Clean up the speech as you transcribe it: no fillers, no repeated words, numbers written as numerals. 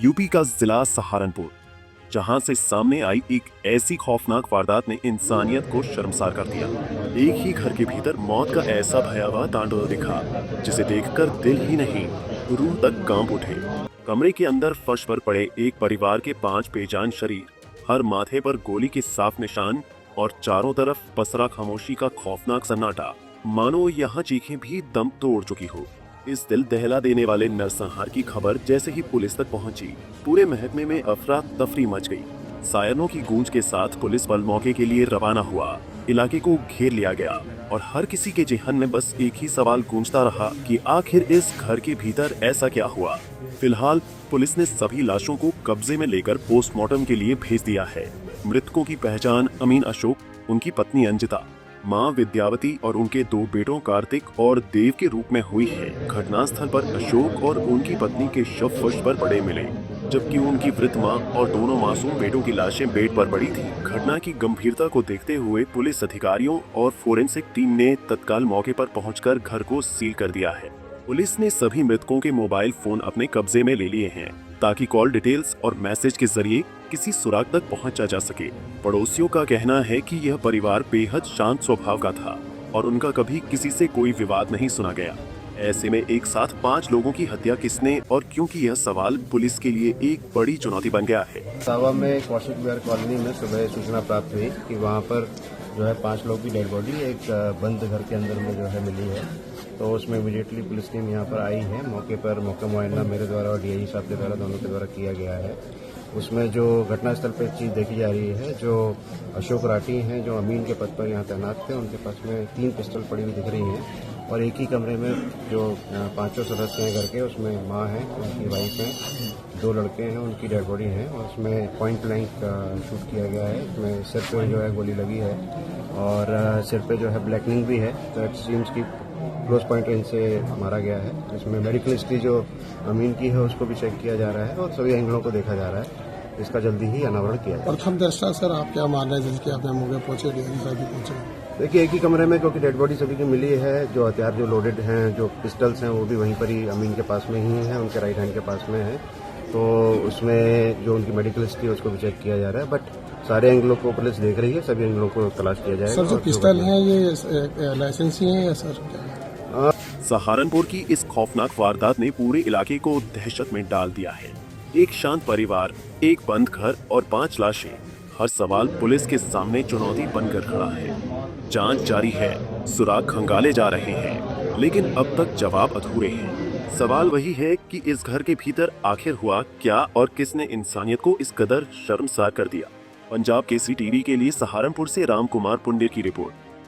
UP का जिला सहारनपुर, जहां से सामने आई एक ऐसी खौफनाक वारदात ने इंसानियत को शर्मसार कर दिया। एक ही घर के भीतर मौत का ऐसा भयावह तांडव दिखा जिसे देखकर दिल ही नहीं रूह तक कांप उठे। कमरे के अंदर फर्श पर पड़े एक परिवार के 5 बेजान शरीर, हर माथे पर गोली के साफ निशान और चारों तरफ पसरा खामोशी का खौफनाक सन्नाटा, मानो यहाँ चीखें भी दम तोड़ चुकी हो। इस दिल दहला देने वाले नरसंहार की खबर जैसे ही पुलिस तक पहुंची, पूरे महकमे में अफरा तफरी मच गई। सायरनों की गूंज के साथ पुलिस बल मौके के लिए रवाना हुआ। इलाके को घेर लिया गया और हर किसी के जेहन में बस एक ही सवाल गूंजता रहा कि आखिर इस घर के भीतर ऐसा क्या हुआ। फिलहाल पुलिस ने सभी लाशों को कब्जे में लेकर पोस्टमार्टम के लिए भेज दिया है। मृतकों की पहचान अमीन अशोक, उनकी पत्नी अंजिता, मां विद्यावती और उनके 2 बेटों कार्तिक और देव के रूप में हुई है। घटनास्थल पर अशोक और उनकी पत्नी के शव फर्श पर पड़े मिले, जबकि उनकी वृद्ध मां और दोनों मासूम बेटों की लाशें बेड पर पड़ी थी। घटना की गंभीरता को देखते हुए पुलिस अधिकारियों और फोरेंसिक टीम ने तत्काल मौके पर पहुंचकर घर को सील कर दिया है। पुलिस ने सभी मृतकों के मोबाइल फोन अपने कब्जे में ले लिए हैं ताकि कॉल डिटेल्स और मैसेज के जरिए किसी सुराग तक पहुंचा जा सके। पड़ोसियों का कहना है कि यह परिवार बेहद शांत स्वभाव का था और उनका कभी किसी से कोई विवाद नहीं सुना गया। ऐसे में एक साथ 5 लोगों की हत्या किसने और क्यों की यह सवाल पुलिस के लिए एक बड़ी चुनौती बन गया है। सावा में कौशिक विहार कॉलोनी में सुबह सूचना प्राप्त हुई कि वहाँ पर जो है 5 लोग की डेड बॉडी एक बंद घर के अंदर में जो है मिली है। तो उसमें इमीडिएटली पुलिस टीम यहाँ पर आई है। मौके पर मौका मुआयना मेरे द्वारा और डीआईजी साहब के द्वारा, दोनों के द्वारा किया गया है। उसमें जो घटनास्थल पर चीज़ देखी जा रही है, जो अशोक राठी हैं जो अमीन के पद पर यहाँ तैनात थे, उनके पास में 3 पिस्टल पड़ी हुई दिख रही हैं और एक ही कमरे में जो 5 सदस्य हैं घर के, उसमें माँ है, उनकी वाइफ है, 2 लड़के हैं, उनकी डेड बॉडी है और उसमें पॉइंट ब्लैंक शूट किया गया है। इसमें सिर पे जो है गोली लगी है और सिर पे जो है ब्लैकनिंग भी है। तो इट सीम्स की क्लोज पॉइंट रेंज से मारा गया है। इसमें मेडिकल हिस्ट्री जो अमीन की है उसको भी चेक किया जा रहा है और सभी एंगलों को देखा जा रहा है। इसका जल्दी ही अनावरण किया जाए। प्रथम दृष्टया सर आप क्या मान रहे हैं जिसके आप मौके पहुंचे, डीआईजी साहब भी पहुंचे? देखिए, एक ही कमरे में क्योंकि डेड बॉडी सभी की मिली है, जो हथियार जो लोडेड हैं, जो पिस्टल्स हैं, वो भी वहीं पर ही अमीन के पास में ही है, उनके राइट हैंड के पास में है। तो उसमें जो उनकी मेडिकल हिस्ट्री है उसको भी चेक किया जा रहा है। बट सारे एंगलों को पुलिस देख रही है, सभी एंगलों को तलाश किया जाएगा। सर जो पिस्टल है ये लाइसेंसी है या सर क्या? सहारनपुर की इस खौफनाक वारदात ने पूरे इलाके को दहशत में डाल दिया है। एक शांत परिवार, एक बंद घर और 5 लाशें, हर सवाल पुलिस के सामने चुनौती बनकर खड़ा है। जांच जारी है, सुराग खंगाले जा रहे हैं, लेकिन अब तक जवाब अधूरे हैं। सवाल वही है कि इस घर के भीतर आखिर हुआ क्या और किसने इंसानियत को इस कदर शर्मसार कर दिया। पंजाब केसरी टीवी के लिए सहारनपुर से राम कुमार पुंडे की रिपोर्ट।